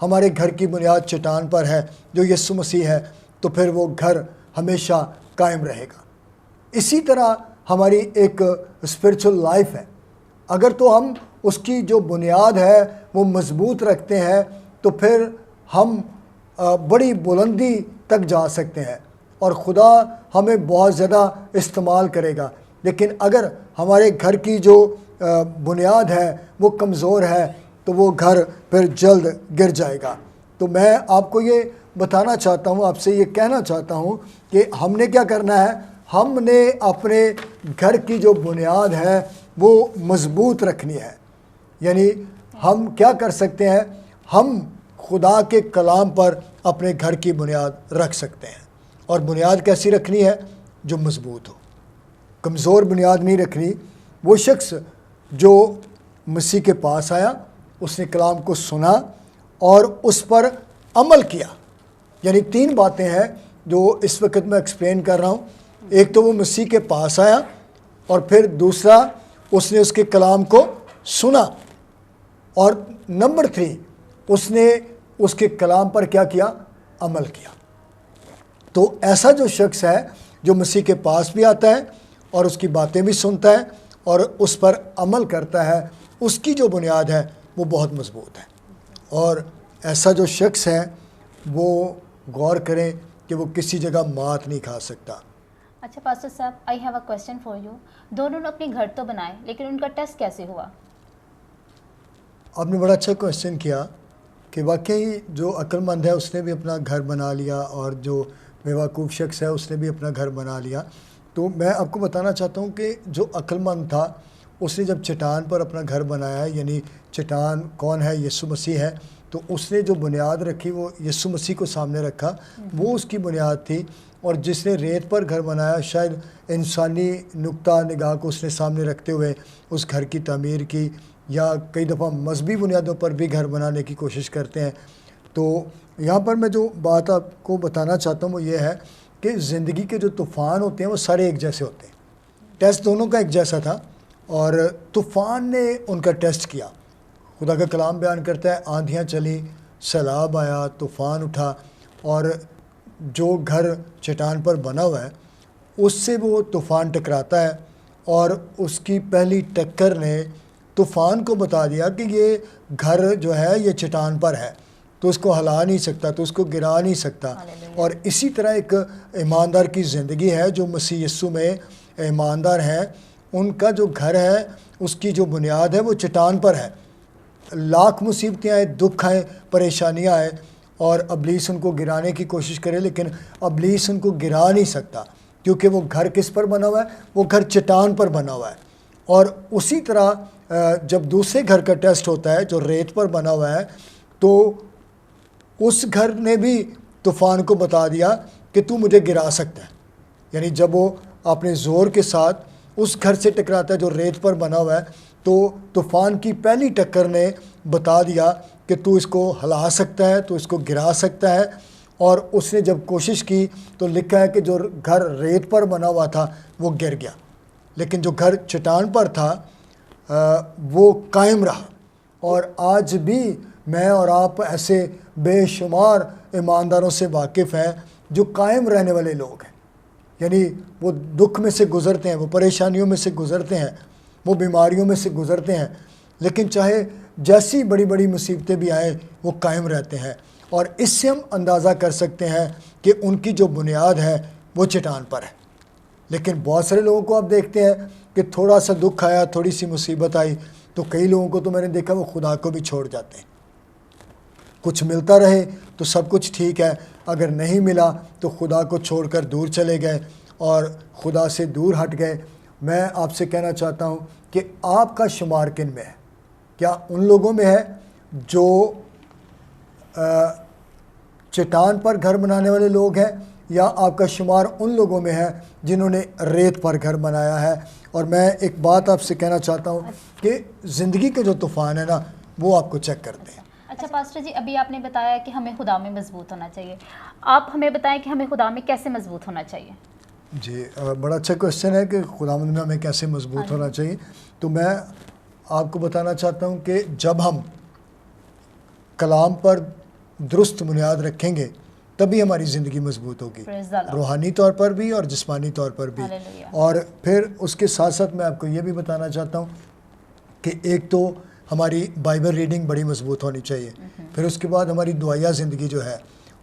ہمارے گھر کی بنیاد چٹان پر ہے جو یسوع مسیح ہے تو پھر وہ گھر ہمیشہ قائم رہے گا۔ اسی طرح ہماری ایک اسپرچل لائف ہے، اگر تو ہم اس کی جو بنیاد ہے وہ مضبوط رکھتے ہیں تو پھر ہم بڑی بلندی تک جا سکتے ہیں اور خدا ہمیں بہت زیادہ استعمال کرے گا۔ لیکن اگر ہمارے گھر کی جو بنیاد ہے وہ کمزور ہے تو وہ گھر پھر جلد گر جائے گا۔ تو میں آپ کو یہ بتانا چاہتا ہوں، آپ سے یہ کہنا چاہتا ہوں کہ ہم نے کیا کرنا ہے، ہم نے اپنے گھر کی جو بنیاد ہے وہ مضبوط رکھنی ہے۔ یعنی ہم کیا کر سکتے ہیں، ہم خدا کے کلام پر اپنے گھر کی بنیاد رکھ سکتے ہیں، اور بنیاد کیسی رکھنی ہے، جو مضبوط ہو، کمزور بنیاد نہیں رکھنی۔ وہ شخص جو مسیح کے پاس آیا، اس نے کلام کو سنا اور اس پر عمل کیا، یعنی 3 باتیں ہیں جو اس وقت میں ایکسپلین کر رہا ہوں۔ ایک تو وہ مسیح کے پاس آیا، اور پھر دوسرا اس نے اس کے کلام کو سنا، اور نمبر 3 اس نے اس کے کلام پر کیا کیا، عمل کیا۔ تو ایسا جو شخص ہے جو مسیح کے پاس بھی آتا ہے اور اس کی باتیں بھی سنتا ہے اور اس پر عمل کرتا ہے، اس کی جو بنیاد ہے وہ بہت مضبوط ہے۔ اور ایسا جو شخص ہے وہ غور کریں کہ وہ کسی جگہ مات نہیں کھا سکتا۔ اچھا پاسٹر صاحب، I have a question for you. دونوں نے اپنے گھر تو بنائے لیکن ان کا ٹیسٹ کیسے ہوا؟ آپ نے بڑا اچھا کویسچن کیا کہ واقعی جو عقل مند ہے اس نے بھی اپنا گھر بنا لیا، اور جو بیوقوف شخص ہے اس نے بھی اپنا گھر بنا لیا۔ تو میں آپ کو بتانا چاہتا ہوں کہ جو عقل مند تھا اس نے جب چٹان پر اپنا گھر بنایا، یعنی چٹان کون ہے، یسوع مسیح ہے، تو اس نے جو بنیاد رکھی وہ یسوع مسیح کو سامنے رکھا، وہ اس کی بنیاد تھی۔ اور جس نے ریت پر گھر بنایا، شاید انسانی نقطہ نگاہ کو اس نے سامنے رکھتے ہوئے اس گھر کی تعمیر کی، یا کئی دفعہ مذہبی بنیادوں پر بھی گھر بنانے کی کوشش کرتے ہیں۔ تو یہاں پر میں جو بات آپ کو بتانا چاہتا ہوں وہ یہ ہے کہ زندگی کے جو طوفان ہوتے ہیں وہ سارے ایک جیسے ہوتے ہیں۔ ٹیسٹ دونوں کا ایک جیسا تھا، اور طوفان نے ان کا ٹیسٹ کیا۔ خدا کا کلام بیان کرتا ہے آندھیاں چلی، سیلاب آیا، طوفان اٹھا، اور جو گھر چٹان پر بنا ہوا ہے اس سے وہ طوفان ٹکراتا ہے، اور اس کی پہلی ٹکر نے طوفان کو بتا دیا کہ یہ گھر جو ہے یہ چٹان پر ہے، تو اس کو ہلا نہیں سکتا، تو اس کو گرا نہیں سکتا۔ اور اسی طرح ایک ایماندار کی زندگی ہے، جو مسیح یسوع میں ایماندار ہیں، ان کا جو گھر ہے اس کی جو بنیاد ہے وہ چٹان پر ہے۔ لاکھ مصیبتیں آئیں، دکھ آئیں، پریشانیاں آئیں، اور ابلیس ان کو گرانے کی کوشش کرے، لیکن ابلیس ان کو گرا نہیں سکتا، کیونکہ وہ گھر کس پر بنا ہوا ہے، وہ گھر چٹان پر بنا ہوا ہے۔ اور اسی طرح جب دوسرے گھر کا ٹیسٹ ہوتا ہے جو ریت پر بنا ہوا ہے، تو اس گھر نے بھی طوفان کو بتا دیا کہ تو مجھے گرا سکتا ہے۔ یعنی جب وہ اپنے زور کے ساتھ اس گھر سے ٹکراتا ہے جو ریت پر بنا ہوا ہے، تو طوفان کی پہلی ٹکر نے بتا دیا کہ تو اس کو ہلا سکتا ہے، تو اس کو گرا سکتا ہے۔ اور اس نے جب کوشش کی تو لکھا ہے کہ جو گھر ریت پر بنا ہوا تھا وہ گر گیا، لیکن جو گھر چٹان پر تھا وہ قائم رہا۔ اور آج بھی میں اور آپ ایسے بے شمار ایمانداروں سے واقف ہیں جو قائم رہنے والے لوگ ہیں، یعنی وہ دکھ میں سے گزرتے ہیں، وہ پریشانیوں میں سے گزرتے ہیں، وہ بیماریوں میں سے گزرتے ہیں، لیکن چاہے جیسی بڑی بڑی مصیبتیں بھی آئیں وہ قائم رہتے ہیں۔ اور اس سے ہم اندازہ کر سکتے ہیں کہ ان کی جو بنیاد ہے وہ چٹان پر ہے۔ لیکن بہت سارے لوگوں کو آپ دیکھتے ہیں کہ تھوڑا سا دکھ آیا، تھوڑی سی مصیبت آئی، تو کئی لوگوں کو تو میں نے دیکھا وہ خدا کو بھی چھوڑ جاتے ہیں۔ کچھ ملتا رہے تو سب کچھ ٹھیک ہے، اگر نہیں ملا تو خدا کو چھوڑ کر دور چلے گئے اور خدا سے دور ہٹ گئے۔ میں آپ سے کہنا چاہتا ہوں کہ آپ کا شمار کن میں ہے؟ کیا ان لوگوں میں ہے جو چٹان پر گھر بنانے والے لوگ ہیں، یا آپ کا شمار ان لوگوں میں ہے جنہوں نے ریت پر گھر بنایا ہے؟ اور میں ایک بات آپ سے کہنا چاہتا ہوں کہ زندگی کے جو طوفان ہے نا وہ آپ کو چیک کرتے ہیں۔ اچھا پاسٹر جی، ابھی آپ نے بتایا کہ ہمیں خدا میں مضبوط ہونا چاہیے، آپ ہمیں بتائیں کہ ہمیں خدا میں کیسے مضبوط ہونا چاہیے؟ جی بڑا اچھا کوشچن ہے کہ خداوند میں ہمیں کیسے مضبوط ہونا چاہیے۔ تو میں آپ کو بتانا چاہتا ہوں کہ جب ہم کلام پر درست بنیاد رکھیں گے تبھی ہماری زندگی مضبوط ہوگی، روحانی طور پر بھی اور جسمانی طور پر بھی۔ اور پھر اس کے ساتھ ساتھ میں آپ کو یہ بھی بتانا چاہتا ہوں کہ ایک تو ہماری بائبل ریڈنگ بڑی مضبوط ہونی چاہیے، پھر اس کے بعد ہماری دعائیہ زندگی جو ہے،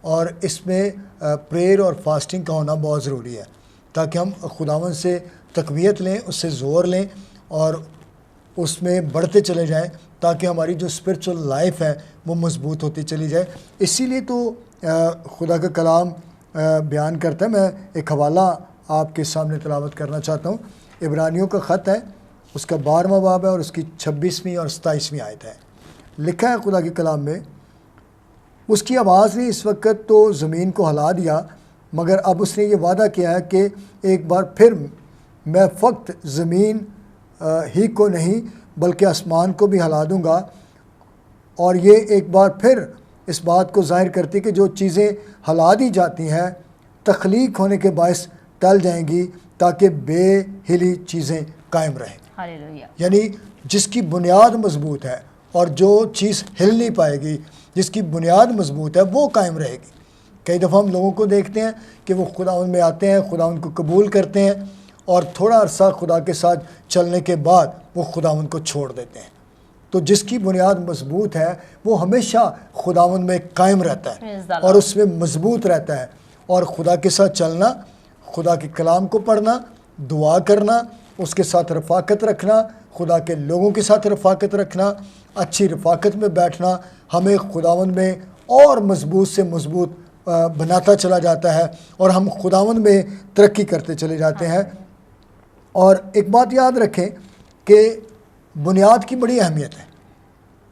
اور اس میں پریئر اور فاسٹنگ کا ہونا بہت ضروری ہے تاکہ ہم خداوند سے تقویت لیں، اس سے زور لیں اور اس میں بڑھتے چلے جائیں تاکہ ہماری جو اسپرچول لائف ہے وہ مضبوط ہوتی چلی جائے۔ اسی لیے تو خدا کا کلام بیان کرتا ہے، میں ایک حوالہ آپ کے سامنے تلاوت کرنا چاہتا ہوں۔ عبرانیوں کا خط ہے، اس کا 12واں باب ہے اور اس کی 26ویں اور 27ویں آیت ہے۔ لکھا ہے خدا کے کلام میں، اس کی آواز نے اس وقت تو زمین کو ہلا دیا، مگر اب اس نے یہ وعدہ کیا ہے کہ ایک بار پھر میں فقط زمین ہی کو نہیں بلکہ آسمان کو بھی ہلا دوں گا۔ اور یہ ایک بار پھر اس بات کو ظاہر کرتی کہ جو چیزیں ہلا دی جاتی ہیں تخلیق ہونے کے باعث ٹل جائیں گی تاکہ بے ہلی چیزیں قائم رہیں۔ ہاللویہ۔ یعنی جس کی بنیاد مضبوط ہے اور جو چیز ہل نہیں پائے گی، جس کی بنیاد مضبوط ہے وہ قائم رہے گی۔ کئی دفعہ ہم لوگوں کو دیکھتے ہیں کہ وہ خداوند میں آتے ہیں، خداوند کو قبول کرتے ہیں اور تھوڑا عرصہ خدا کے ساتھ چلنے کے بعد وہ خداوند کو چھوڑ دیتے ہیں۔ تو جس کی بنیاد مضبوط ہے وہ ہمیشہ خداوند میں قائم رہتا ہے اور اس میں مضبوط رہتا ہے، اور خدا کے ساتھ چلنا، خدا کے کلام کو پڑھنا، دعا کرنا، اس کے ساتھ رفاقت رکھنا، خدا کے لوگوں کے ساتھ رفاقت رکھنا، اچھی رفاقت میں بیٹھنا ہمیں خداوند میں اور مضبوط سے مضبوط بناتا چلا جاتا ہے اور ہم خداوند میں ترقی کرتے چلے جاتے ہیں۔ اور ایک بات یاد رکھیں کہ بنیاد کی بڑی اہمیت ہے،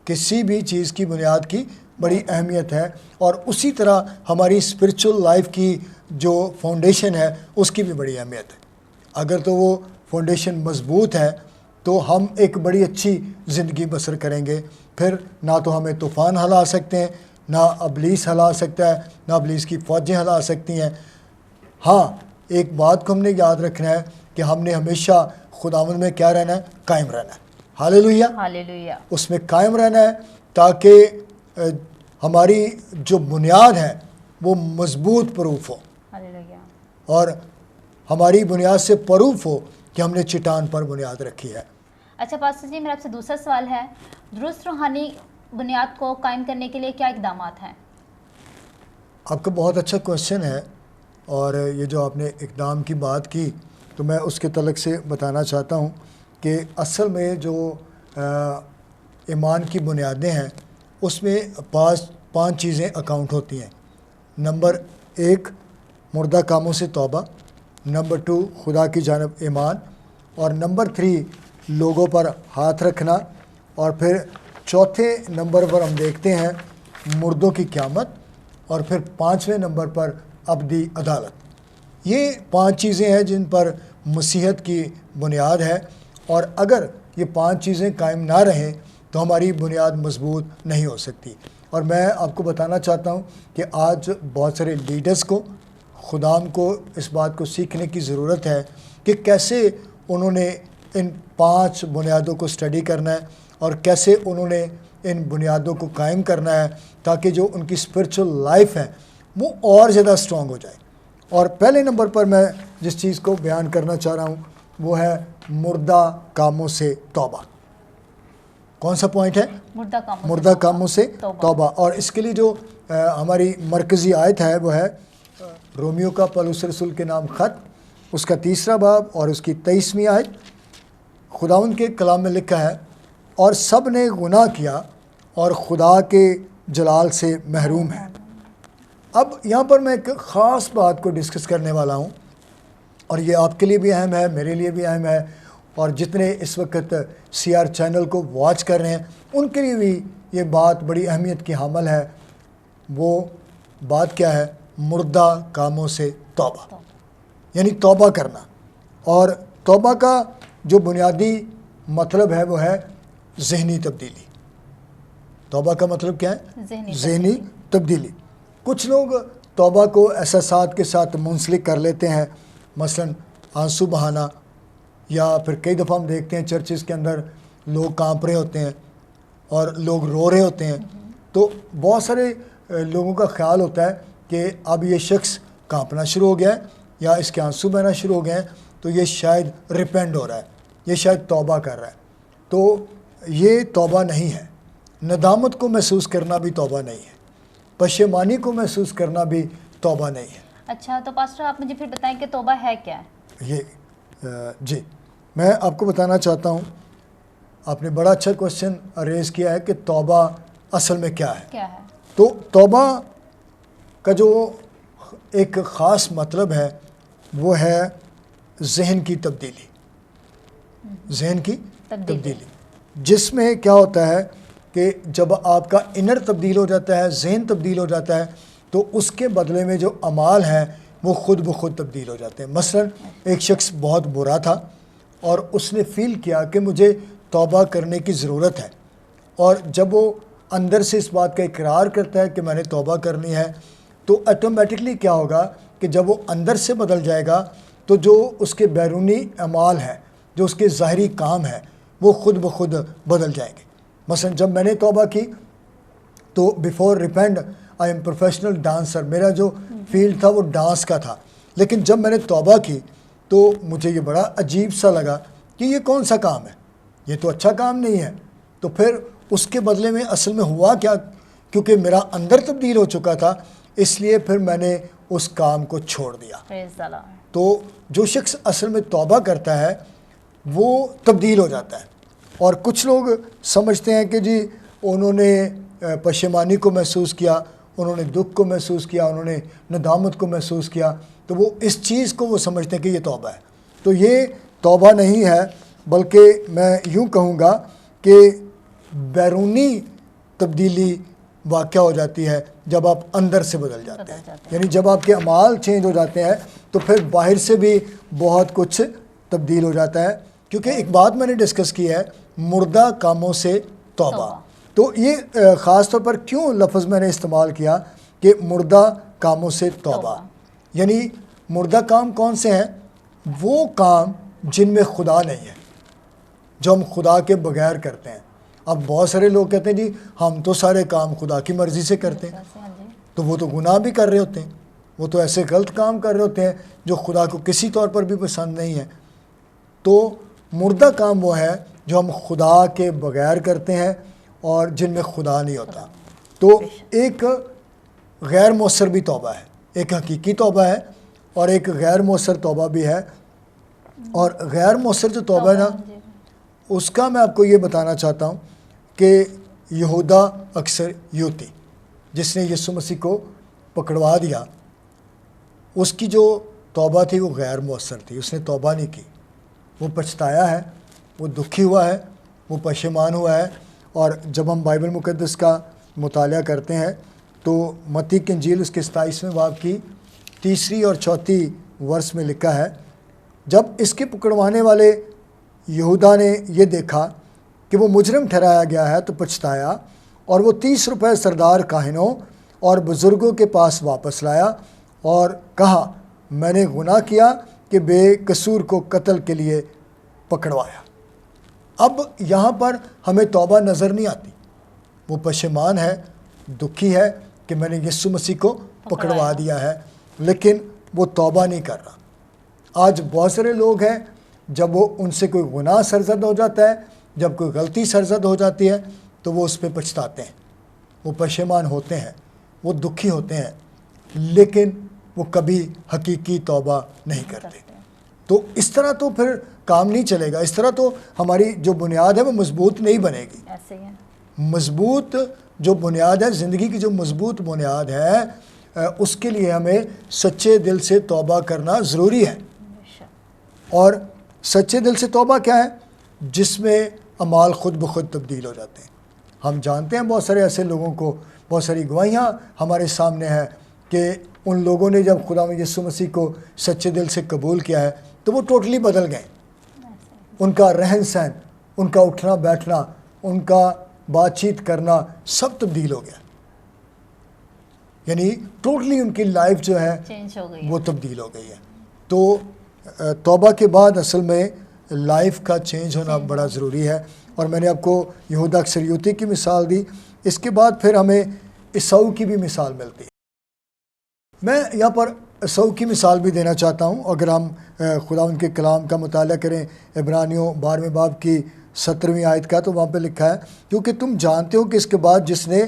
کسی بھی چیز کی بنیاد کی بڑی اہمیت ہے، اور اسی طرح ہماری اسپرچول لائف کی جو فاؤنڈیشن ہے اس کی بھی بڑی اہمیت ہے۔ اگر تو وہ فاؤنڈیشن مضبوط ہے تو ہم ایک بڑی اچھی زندگی بسر کریں گے، پھر نہ تو ہمیں طوفان ہلا سکتے ہیں، نہ ابلیس ہلا سکتا ہے، نہ ابلیس کی فوجیں ہلا سکتی ہیں۔ ہاں، ایک بات کو ہم نے یاد رکھنا ہے کہ ہم نے ہمیشہ خداوند میں کیا رہنا ہے؟ قائم رہنا ہے۔ Hallelujah, hallelujah. اس میں قائم رہنا ہے تاکہ ہماری جو بنیاد ہے وہ مضبوط پروف ہو، ہاللویہ۔ اور ہماری بنیاد سے پروف ہو کہ ہم نے چٹان پر بنیاد رکھی ہے۔ اچھا پاسٹر جی، میرا آپ سے دوسرا سوال ہے، درست روحانی بنیاد کو قائم کرنے کے لیے کیا اقدامات ہیں؟ آپ کا بہت اچھا کوشچن ہے، اور یہ جو آپ نے اقدام کی بات کی تو میں اس کے تعلق سے بتانا چاہتا ہوں کہ اصل میں جو ایمان کی بنیادیں ہیں اس میں پانچ چیزیں اکاؤنٹ ہوتی ہیں۔ نمبر 1 مردہ کاموں سے توبہ، نمبر 2 خدا کی جانب ایمان، اور نمبر 3 لوگوں پر ہاتھ رکھنا، اور پھر چوتھے نمبر پر ہم دیکھتے ہیں مردوں کی قیامت، اور پھر 5ویں نمبر پر ابدی عدالت۔ یہ 5 چیزیں ہیں جن پر مسیحیت کی بنیاد ہے، اور اگر یہ 5 چیزیں قائم نہ رہیں تو ہماری بنیاد مضبوط نہیں ہو سکتی۔ اور میں آپ کو بتانا چاہتا ہوں کہ آج بہت سارے لیڈرز کو، خدام کو اس بات کو سیکھنے کی ضرورت ہے کہ کیسے انہوں نے ان 5 بنیادوں کو اسٹڈی کرنا ہے اور کیسے انہوں نے ان بنیادوں کو قائم کرنا ہے تاکہ جو ان کی اسپرچول لائف ہے وہ اور زیادہ اسٹرانگ ہو جائے۔ اور پہلے نمبر پر میں جس چیز کو بیان کرنا چاہ رہا ہوں وہ ہے مردہ کاموں سے توبہ۔ کون سا پوائنٹ ہے؟ مردہ کاموں سے توبہ۔ اور اس کے لیے جو ہماری مرکزی آیت ہے وہ ہے رومیو کا پولس رسول کے نام خط، اس کا 3 باب اور اس کی 23ویں آیت۔ خداوند کے کلام میں لکھا ہے، اور سب نے گناہ کیا اور خدا کے جلال سے محروم ہیں۔ اب یہاں پر میں ایک خاص بات کو ڈسکس کرنے والا ہوں، اور یہ آپ کے لیے بھی اہم ہے، میرے لیے بھی اہم ہے، اور جتنے اس وقت CR چینل کو واچ کر رہے ہیں ان کے لیے بھی یہ بات بڑی اہمیت کی حامل ہے۔ وہ بات کیا ہے؟ مردہ کاموں سے توبہ، یعنی توبہ کرنا۔ اور توبہ کا جو بنیادی مطلب ہے وہ ہے ذہنی تبدیلی۔ توبہ کا مطلب کیا ہے؟ ذہنی تبدیلی۔ کچھ لوگ توبہ کو احساسات کے ساتھ منسلک کر لیتے ہیں، مثلا آنسو بہانا، یا پھر کئی دفعہ ہم دیکھتے ہیں چرچز کے اندر لوگ کانپ رہے ہوتے ہیں اور لوگ رو رہے ہوتے ہیں۔ تو بہت سارے لوگوں کا خیال ہوتا ہے کہ اب یہ شخص کانپنا شروع ہو گیا ہے یا اس کے آنسو بہنا شروع ہو گئے ہیں تو یہ شاید ریپینڈ ہو رہا ہے, یہ شاید توبہ کر رہا ہے. تو یہ توبہ نہیں ہے. ندامت کو محسوس کرنا بھی توبہ نہیں ہے, پشیمانی کو محسوس کرنا بھی توبہ نہیں ہے. اچھا, تو پاسٹر آپ مجھے پھر بتائیں کہ توبہ ہے کیا ہے؟ جی میں آپ کو بتانا چاہتا ہوں, آپ نے بڑا اچھا کوشچن ریز کیا ہے کہ توبہ اصل میں کیا ہے. تو توبہ کا جو ایک خاص مطلب ہے وہ ہے ذہن کی تبدیلی, ذہن کی تبدیلی, جس میں کیا ہوتا ہے کہ جب آپ کا انر تبدیل ہو جاتا ہے, ذہن تبدیل ہو جاتا ہے, تو اس کے بدلے میں جو اعمال ہیں وہ خود بخود تبدیل ہو جاتے ہیں. مثلا ایک شخص بہت برا تھا اور اس نے فیل کیا کہ مجھے توبہ کرنے کی ضرورت ہے, اور جب وہ اندر سے اس بات کا اقرار کرتا ہے کہ میں نے توبہ کرنی ہے, تو آٹومیٹکلی کیا ہوگا کہ جب وہ اندر سے بدل جائے گا تو جو اس کے بیرونی اعمال ہیں, جو اس کے ظاہری کام ہیں, وہ خود بخود بدل جائیں گے. مثلا جب میں نے توبہ کی تو before repent I am professional dancer, میرا جو فیلڈ تھا وہ ڈانس کا تھا, لیکن جب میں نے توبہ کی تو مجھے یہ بڑا عجیب سا لگا کہ یہ کون سا کام ہے, یہ تو اچھا کام نہیں ہے. تو پھر اس کے بدلے میں اصل میں ہوا کیا, کیونکہ میرا اندر تبدیل ہو چکا تھا, اس لیے پھر میں نے اس کام کو چھوڑ دیا. تو جو شخص اصل میں توبہ کرتا ہے وہ تبدیل ہو جاتا ہے. اور کچھ لوگ سمجھتے ہیں کہ جی انہوں نے پشیمانی کو محسوس کیا, انہوں نے دکھ کو محسوس کیا, انہوں نے ندامت کو محسوس کیا, تو وہ اس چیز کو وہ سمجھتے ہیں کہ یہ توبہ ہے. تو یہ توبہ نہیں ہے, بلکہ میں یوں کہوں گا کہ بیرونی تبدیلی واقع ہو جاتی ہے جب آپ اندر سے بدل جاتے ہیں. یعنی جب آپ کے اعمال چینج ہو جاتے ہیں تو پھر باہر سے بھی بہت کچھ تبدیل ہو جاتا ہے. کیونکہ ایک بات میں نے ڈسکس کی ہے, مردہ کاموں سے توبہ. تو یہ خاص طور پر کیوں لفظ میں نے استعمال کیا کہ مردہ کاموں سے توبہ, یعنی مردہ کام کون سے ہیں؟ وہ کام جن میں خدا نہیں ہے, جو ہم خدا کے بغیر کرتے ہیں. اب بہت سارے لوگ کہتے ہیں جی ہم تو سارے کام خدا کی مرضی سے کرتے ہیں, تو وہ تو گناہ بھی کر رہے ہوتے ہیں, وہ تو ایسے غلط کام کر رہے ہوتے ہیں جو خدا کو کسی طور پر بھی پسند نہیں ہے. تو مردہ کام وہ ہے جو ہم خدا کے بغیر کرتے ہیں اور جن میں خدا نہیں ہوتا. تو ایک غیر مؤثر بھی توبہ ہے, ایک حقیقی توبہ ہے اور ایک غیر مؤثر توبہ بھی ہے. اور غیر مؤثر جو توبہ ہے نا, اس کا میں آپ کو یہ بتانا چاہتا ہوں کہ یہودا اسکریوتی جس نے یسوع مسیح کو پکڑوا دیا, اس کی جو توبہ تھی وہ غیر مؤثر تھی. اس نے توبہ نہیں کی, وہ پچھتایا ہے, وہ دکھی ہوا ہے, وہ پشیمان ہوا ہے. اور جب ہم بائبل مقدس کا مطالعہ کرتے ہیں تو متی کی انجیل اس کے 27ویں باب کی 3 اور 4 ورس میں لکھا ہے, جب اس کے پکڑوانے والے یہودا نے یہ دیکھا کہ وہ مجرم ٹھہرایا گیا ہے تو پچھتایا, اور وہ 30 روپے سردار کاہنوں اور بزرگوں کے پاس واپس لایا اور کہا میں نے گناہ کیا کہ بے قصور کو قتل کے لیے پکڑوایا. اب یہاں پر ہمیں توبہ نظر نہیں آتی. وہ پشیمان ہے, دکھی ہے کہ میں نے یسوع مسیح کو پکڑوا دیا ہے, لیکن وہ توبہ نہیں کر رہا. آج بہت سارے لوگ ہیں جب وہ ان سے کوئی گناہ سرزد ہو جاتا ہے, جب کوئی غلطی سرزد ہو جاتی ہے تو وہ اس پہ پچھتاتے ہیں, وہ پشیمان ہوتے ہیں, وہ دکھی ہوتے ہیں, لیکن وہ کبھی حقیقی توبہ نہیں کرتے. تو اس طرح تو پھر کام نہیں چلے گا, اس طرح تو ہماری جو بنیاد ہے وہ مضبوط نہیں بنے گی. مضبوط جو بنیاد ہے, زندگی کی جو مضبوط بنیاد ہے, اس کے لیے ہمیں سچے دل سے توبہ کرنا ضروری ہے. اور سچے دل سے توبہ کیا ہے؟ جس میں اعمال خود بخود تبدیل ہو جاتے ہیں. ہم جانتے ہیں بہت سارے ایسے لوگوں کو, بہت ساری گواہیاں ہمارے سامنے ہیں کہ ان لوگوں نے جب خدا یسوع مسیح کو سچے دل سے قبول کیا ہے تو وہ ٹوٹلی بدل گئے. ان کا رہن سہن, ان کا اٹھنا بیٹھنا, ان کا بات چیت کرنا سب تبدیل ہو گیا. یعنی ٹوٹلی ان کی لائف جو ہے وہ تبدیل ہو گئی ہے. تو توبہ کے بعد اصل میں لائف کا چینج ہونا بڑا ضروری ہے. اور میں نے آپ کو یہودا اسکریوتی کی مثال دی. اس کے بعد پھر ہمیں عیسو کی بھی مثال ملتی ہے۔ میں یہاں پر عیسو کی مثال بھی دینا چاہتا ہوں۔ اگر ہم خدا ان کے کلام کا مطالعہ کریں، عبرانیوں 12ویں باب کی 17ویں آیت کا، تو وہاں پہ لکھا ہے کیونکہ تم جانتے ہو کہ اس کے بعد جس نے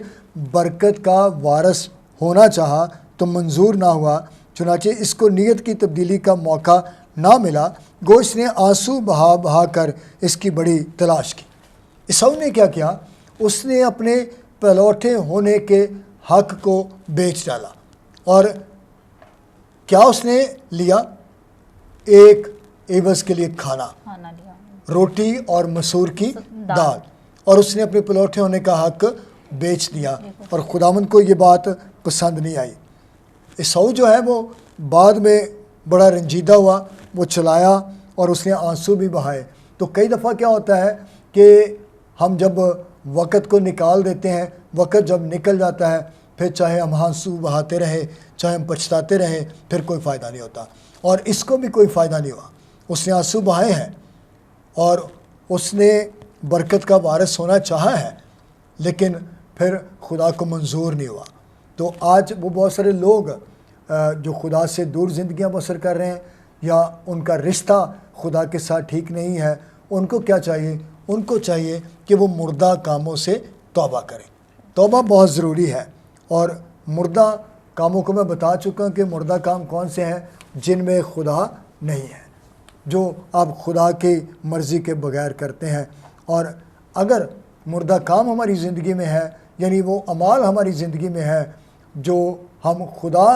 برکت کا وارث ہونا چاہا تو منظور نہ ہوا، چنانچہ اس کو نیت کی تبدیلی کا موقع نہ ملا، گو اس نے آنسو بہا بہا کر اس کی بڑی تلاش کی۔ عیسو نے کیا کیا؟ اس نے اپنے پلوٹے ہونے کے حق کو بیچ ڈالا، اور کیا اس نے لیا؟ ایک عوض کے لیے کھانا، روٹی اور مسور کی دال، اور اس نے اپنے پلوٹے ہونے کا حق بیچ دیا، اور خداوند کو یہ بات پسند نہیں آئی۔ عیسو جو ہے وہ بعد میں بڑا رنجیدہ ہوا، وہ چلایا اور اس نے آنسو بھی بہائے۔ تو کئی دفعہ کیا ہوتا ہے کہ ہم جب وقت کو نکال دیتے ہیں، وقت جب نکل جاتا ہے، پھر چاہے ہم آنسو بہاتے رہیں، چاہے ہم پچھتاتے رہیں، پھر کوئی فائدہ نہیں ہوتا، اور اس کو بھی کوئی فائدہ نہیں ہوا۔ اس نے آنسو بہائے ہیں اور اس نے برکت کا وارث ہونا چاہا ہے، لیکن پھر خدا کو منظور نہیں ہوا۔ تو آج وہ بہت سارے لوگ جو خدا سے دور زندگیاں بسر کر رہے ہیں، یا ان کا رشتہ خدا کے ساتھ ٹھیک نہیں ہے، ان کو کیا چاہیے؟ ان کو چاہیے کہ وہ مردہ کاموں سے توبہ کریں۔ توبہ بہت ضروری ہے، اور مردہ کاموں کو میں بتا چکا ہوں کہ مردہ کام کون سے ہیں؟ جن میں خدا نہیں ہے، جو آپ خدا کی مرضی کے بغیر کرتے ہیں۔ اور اگر مردہ کام ہماری زندگی میں ہے، یعنی وہ اعمال ہماری زندگی میں ہے جو ہم خدا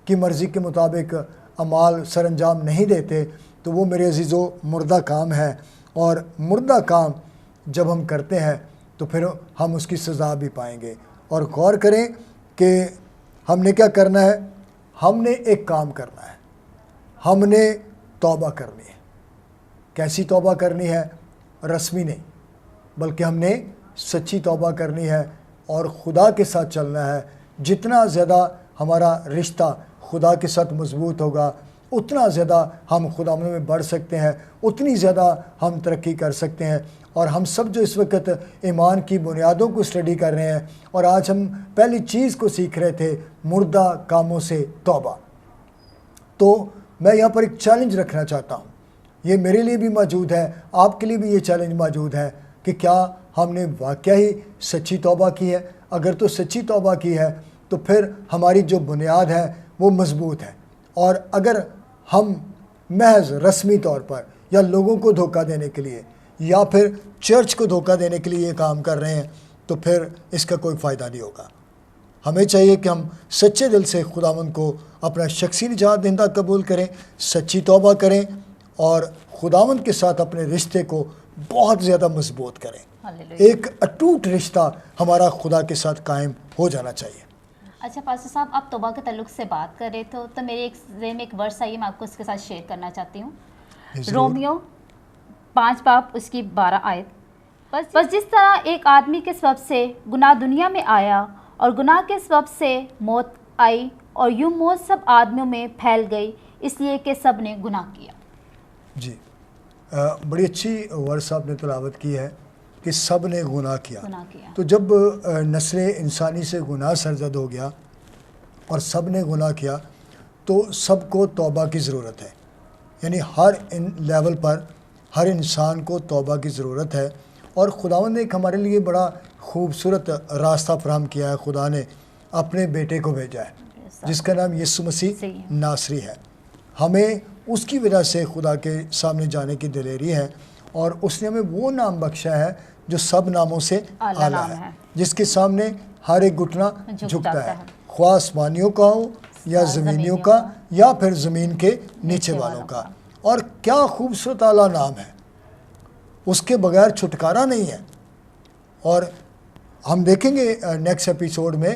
کی مرضی کے مطابق اعمال سر انجام نہیں دیتے، تو وہ میرے عزیزو مردہ کام ہے، اور مردہ کام جب ہم کرتے ہیں تو پھر ہم اس کی سزا بھی پائیں گے۔ اور غور کریں کہ ہم نے کیا کرنا ہے؟ ہم نے ایک کام کرنا ہے، ہم نے توبہ کرنی ہے۔ کیسی توبہ کرنی ہے؟ رسمی نہیں، بلکہ ہم نے سچی توبہ کرنی ہے اور خدا کے ساتھ چلنا ہے۔ جتنا زیادہ ہمارا رشتہ خدا کے ساتھ مضبوط ہوگا، اتنا زیادہ ہم خدا میں بڑھ سکتے ہیں، اتنی زیادہ ہم ترقی کر سکتے ہیں۔ اور ہم سب جو اس وقت ایمان کی بنیادوں کو اسٹڈی کر رہے ہیں، اور آج ہم پہلی چیز کو سیکھ رہے تھے، مردہ کاموں سے توبہ۔ تو میں یہاں پر ایک چیلنج رکھنا چاہتا ہوں، یہ میرے لیے بھی موجود ہے، آپ کے لیے بھی یہ چیلنج موجود ہے کہ کیا ہم نے واقعہ ہی سچی توبہ کی ہے؟ اگر تو سچی توبہ کی ہے تو پھر ہماری جو بنیاد ہے وہ مضبوط ہے۔ اور اگر ہم محض رسمی طور پر یا لوگوں کو دھوکہ دینے کے لیے یا پھر چرچ کو دھوکہ دینے کے لیے یہ کام کر رہے ہیں، تو پھر اس کا کوئی فائدہ نہیں ہوگا۔ ہمیں چاہیے کہ ہم سچے دل سے خداوند کو اپنا شخصی نجات دہندہ قبول کریں، سچی توبہ کریں، اور خداوند کے ساتھ اپنے رشتے کو بہت زیادہ مضبوط کریں۔ ایک اٹوٹ رشتہ ہمارا خدا کے ساتھ قائم ہو جانا چاہیے۔ اچھا پاسٹر صاحب، آپ توبہ کے تعلق سے بات کر رہے تھے، تو میرے ایک ذہن میں ایک ورس آئی، میں آپ کو اس کے ساتھ شیئر کرنا چاہتی ہوں۔ رومیو 5 باب اس کی 12 آیت، بس جس طرح ایک آدمی کے سبب سے گناہ دنیا میں آیا اور گناہ کے سبب سے موت آئی، اور یوں موت سب آدمیوں میں پھیل گئی، اس لیے کہ سب نے گناہ کیا۔ جی، بڑی اچھی ورس آپ نے تلاوت کی ہے کہ سب نے گناہ کیا۔ تو جب نسل انسانی سے گناہ سرزد ہو گیا اور سب نے گناہ کیا، تو سب کو توبہ کی ضرورت ہے۔ یعنی ہر لیول پر ہر انسان کو توبہ کی ضرورت ہے، اور خداوند نے ایک ہمارے لیے بڑا خوبصورت راستہ فراہم کیا ہے۔ خدا نے اپنے بیٹے کو بھیجا ہے جس کا نام یسوع مسیح ناصری ہے۔ ہمیں اس کی وجہ سے خدا کے سامنے جانے کی دلیری ہے، اور اس نے ہمیں وہ نام بخشا ہے جو سب ناموں سے اعلیٰ ہے، جس کے سامنے ہر ایک گھٹنا جھکتا ہے، خواہ آسمانیوں کا ہو یا زمینیوں کا یا پھر زمین کے نیچے والوں کا۔ اور کیا خوبصورت اعلیٰ نام ہے، اس کے بغیر چھٹکارا نہیں ہے۔ اور ہم دیکھیں گے نیکسٹ ایپیسوڈ میں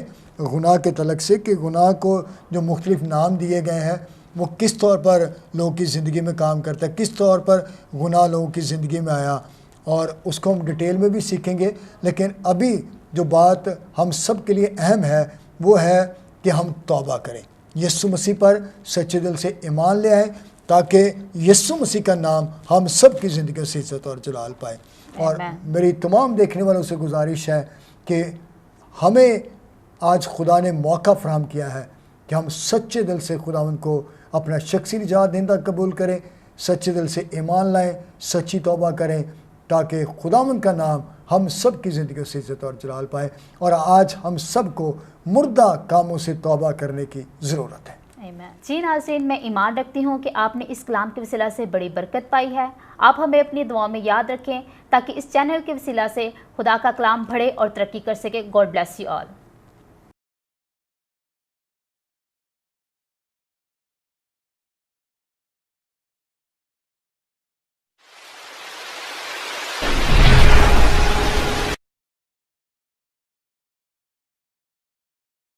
گناہ کے تعلق سے کہ گناہ کو جو مختلف نام دیے گئے ہیں وہ کس طور پر لوگوں کی زندگی میں کام کرتا ہے، کس طور پر گناہ لوگوں کی زندگی میں آیا، اور اس کو ہم ڈیٹیل میں بھی سیکھیں گے۔ لیکن ابھی جو بات ہم سب کے لیے اہم ہے وہ ہے کہ ہم توبہ کریں، یسوع مسیح پر سچے دل سے ایمان لے آئیں، تاکہ یسوع مسیح کا نام ہم سب کی زندگی سے عزت اور جلال پائے۔ اور میری تمام دیکھنے والوں سے گزارش ہے کہ ہمیں آج خدا نے موقع فراہم کیا ہے کہ ہم سچے دل سے خداوند کو اپنا شخصی نجات دہندہ قبول کریں، سچے دل سے ایمان لائیں، سچی توبہ کریں، تاکہ خداوند کا نام ہم سب کی زندگیوں سے عزت اور جلال پائے۔ اور آج ہم سب کو مردہ کاموں سے توبہ کرنے کی ضرورت ہے۔ جی ناظرین، میں ایمان رکھتی ہوں کہ آپ نے اس کلام کے وسیلہ سے بڑی برکت پائی ہے۔ آپ ہمیں اپنی دعاؤں میں یاد رکھیں تاکہ اس چینل کے وسیلہ سے خدا کا کلام بڑھے اور ترقی کر سکے۔ God bless you all.